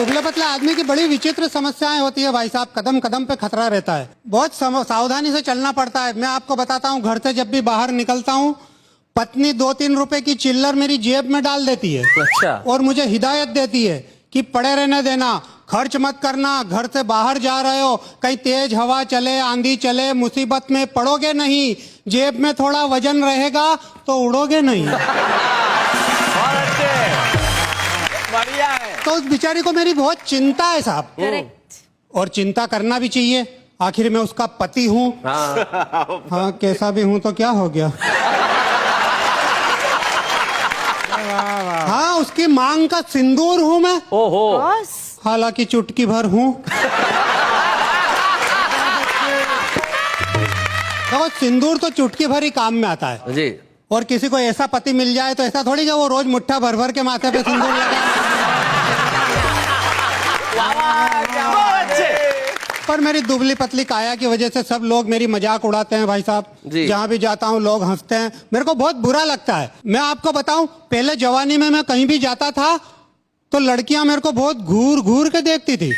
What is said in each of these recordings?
दुबले पतले आदमी की बड़ी विचित्र समस्याएं होती है भाई साहब, कदम कदम पे खतरा रहता है, बहुत सावधानी से चलना पड़ता है। मैं आपको बताता हूँ, घर से जब भी बाहर निकलता हूँ, पत्नी 2-3 रुपए की चिल्लर मेरी जेब में डाल देती है। अच्छा। और मुझे हिदायत देती है कि पड़े रहने देना, खर्च मत करना, घर से बाहर जा रहे हो, कहीं तेज हवा चले, आंधी चले, मुसीबत में पड़ोगे नहीं, जेब में थोड़ा वजन रहेगा तो उड़ोगे नहीं। बढ़िया है। तो उस बेचारी को मेरी बहुत चिंता है साहब। करेक्ट। और चिंता करना भी चाहिए, आखिर मैं उसका पति हूँ। हाँ, कैसा भी हूँ तो क्या हो गया। हाँ, उसकी मांग का सिंदूर हूँ मैं। ओहो। बॉस। हालांकि चुटकी भर हूँ। देखो, सिंदूर तो चुटकी भर ही काम में आता है जी। और किसी को ऐसा पति मिल जाए तो ऐसा थोड़ी कि वो रोज मुट्ठा भर भर के माथे पे सिंदूर लगा। पर मेरी दुबली पतली काया की वजह से सब लोग मेरी मजाक उड़ाते हैं भाई साहब। जहाँ भी जाता हूँ लोग हंसते हैं, मेरे को बहुत बुरा लगता है। मैं आपको बताऊं, पहले जवानी में मैं कहीं भी जाता था तो लड़कियां मेरे को बहुत घूर घूर के देखती थी।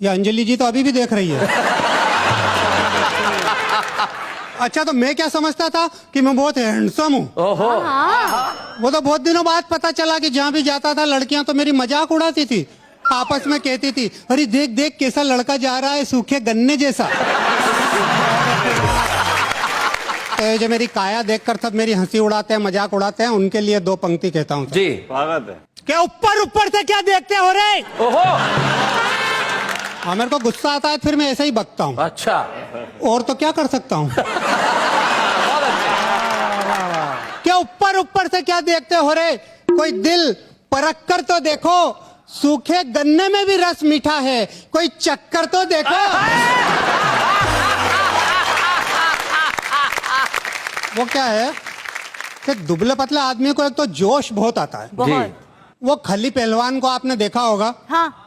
ये अंजलि जी तो अभी भी देख रही है। अच्छा, तो मैं क्या समझता था कि मैं बहुत हैंडसम हूँ। ओहो। वो तो बहुत दिनों बाद पता चला कि जहाँ भी जाता था लड़कियां तो मेरी मजाक उड़ाती थी, आपस में कहती थी, अरे देख देख कैसा लड़का जा रहा है, सूखे गन्ने जैसा। तो ये जो मेरी काया देखकर सब मेरी हंसी उड़ाते हैं, मजाक उड़ाते हैं, उनके लिए 2 पंक्ति कहता हूँ जी। स्वागत है। क्या ऊपर ऊपर से क्या देखते हो रे। ओहो। हाँ, मेरे को गुस्सा आता है, फिर मैं ऐसे ही बकता हूँ। अच्छा। और तो क्या कर सकता हूँ। क्या ऊपर ऊपर से क्या देखते हो रे, कोई दिल परख कर तो देखो, सूखे गन्ने में भी रस मीठा है, कोई चक्कर तो देखो। वो क्या है कि दुबले पतले आदमी को एक तो जोश बहुत आता है। बहुत। वो खली पहलवान को आपने देखा होगा, हाँ।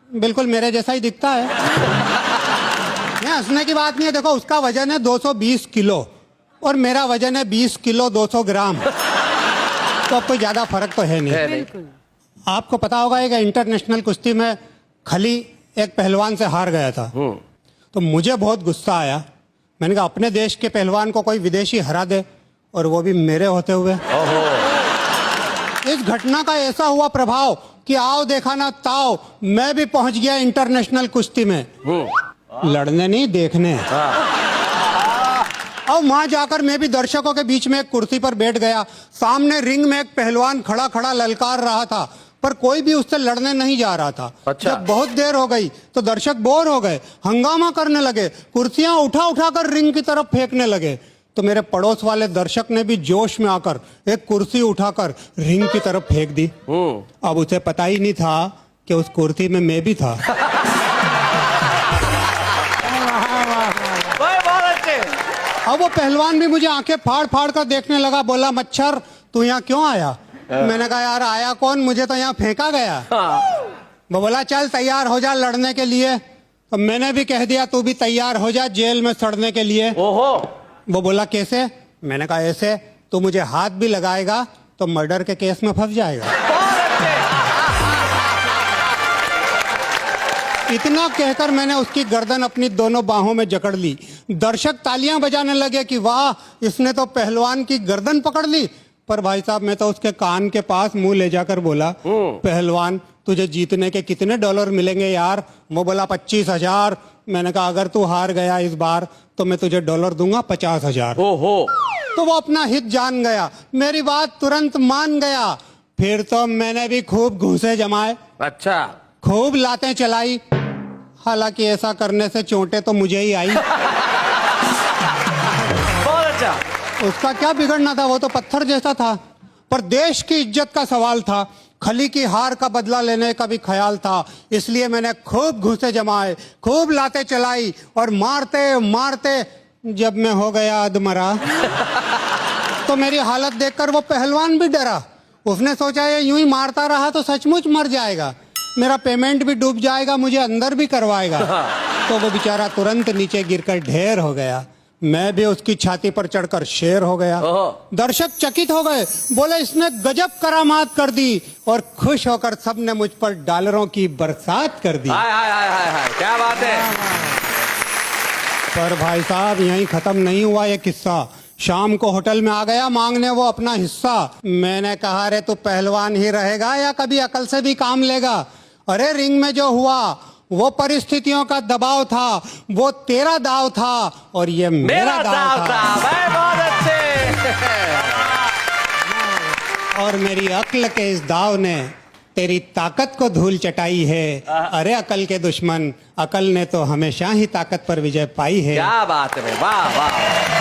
बिल्कुल मेरे जैसा ही दिखता है। नहीं, हंसने की बात नहीं है। देखो, उसका वजन है 220 किलो और मेरा वजन है 20 किलो 200 ग्राम। तो अब कोई ज्यादा फर्क तो है नहीं। बिल्कुल। आपको पता होगा, एक इंटरनेशनल कुश्ती में खली एक पहलवान से हार गया था। तो मुझे बहुत गुस्सा आया। मैंने कहा, अपने देश के पहलवान को कोई विदेशी हरा दे, और वो भी मेरे होते हुए। इस घटना का ऐसा हुआ प्रभाव कि आओ देखा ना ताओ, मैं भी पहुंच गया इंटरनेशनल कुश्ती में। लड़ने नहीं, देखने। और वहां जाकर मैं भी दर्शकों के बीच में एक कुर्सी पर बैठ गया। सामने रिंग में एक पहलवान खड़ा खड़ा ललकार रहा था, पर कोई भी उससे लड़ने नहीं जा रहा था। अच्छा। जब बहुत देर हो गई तो दर्शक बोर हो गए, हंगामा करने लगे, कुर्सियां उठा उठा कर रिंग की तरफ फेंकने लगे। तो मेरे पड़ोस वाले दर्शक ने भी जोश में आकर एक कुर्सी उठाकर रिंग की तरफ फेंक दी। अब उसे पता ही नहीं था कि उस कुर्सी में मैं भी था। अब वो पहलवान भी मुझे आंखें फाड़ फाड़ कर देखने लगा, बोला, मच्छर तू यहाँ क्यों आया। मैंने कहा, यार आया कौन, मुझे तो यहाँ फेंका गया। वो बोला, चल तैयार हो जा लड़ने के लिए। तो मैंने भी कह दिया, तू भी तैयार हो जा जेल में सड़ने के लिए। ओहो। वो बोला, कैसे। मैंने कहा, ऐसे, तू मुझे हाथ भी लगाएगा तो मर्डर के केस में फंस जाएगा। इतना कहकर मैंने उसकी गर्दन अपनी दोनों बाहों में जकड़ ली। दर्शक तालियां बजाने लगे कि वाह, इसने तो पहलवान की गर्दन पकड़ ली। पर भाई साहब, मैं तो उसके कान के पास मुंह ले जाकर बोला, पहलवान तुझे जीतने के कितने डॉलर मिलेंगे यार। वो बोला, 25,000। मैंने कहा, अगर तू हार गया इस बार तो मैं तुझे डॉलर दूंगा 50,000। ओहो। तो वो अपना हित जान गया, मेरी बात तुरंत मान गया। फिर तो मैंने भी खूब घूंसे जमाए। अच्छा। खूब लातें चलाई। हालांकि ऐसा करने से चोटें तो मुझे ही आई। बहुत अच्छा। उसका क्या बिगड़ना था, वो तो पत्थर जैसा था। पर देश की इज्जत का सवाल था, खली की हार का बदला लेने का भी ख्याल था। इसलिए मैंने खूब घूंसे जमाए, खूब लातें चलाई, और मारते मारते जब मैं हो गया अधमरा तो मेरी हालत देखकर वो पहलवान भी डरा। उसने सोचा, ये यूं ही मारता रहा तो सचमुच मर जाएगा, मेरा पेमेंट भी डूब जाएगा, मुझे अंदर भी करवाएगा। तो वो बेचारा तुरंत नीचे गिरकर ढेर हो गया। मैं भी उसकी छाती पर चढ़कर शेर हो गया। ओहो। दर्शक चकित हो गए, बोले इसने गजब करामात कर दी, और खुश होकर सबने मुझ पर डॉलरों की बरसात कर दी। हाय हाय हाय हाय हाय, क्या बात है। पर भाई साहब यहीं खत्म नहीं हुआ ये किस्सा। शाम को होटल में आ गया मांगने वो अपना हिस्सा। मैंने कहा रे तू पहलवान ही रहेगा या कभी अकल से भी काम लेगा? अरे रिंग में जो हुआ वो परिस्थितियों का दबाव था, वो तेरा दाव था और ये मेरा दाव था। भाई बहुत अच्छे। और मेरी अक्ल के इस दाव ने तेरी ताकत को धूल चटाई है। अरे अकल के दुश्मन, अकल ने तो हमेशा ही ताकत पर विजय पाई है। क्या बात है भाई, वाह वाह।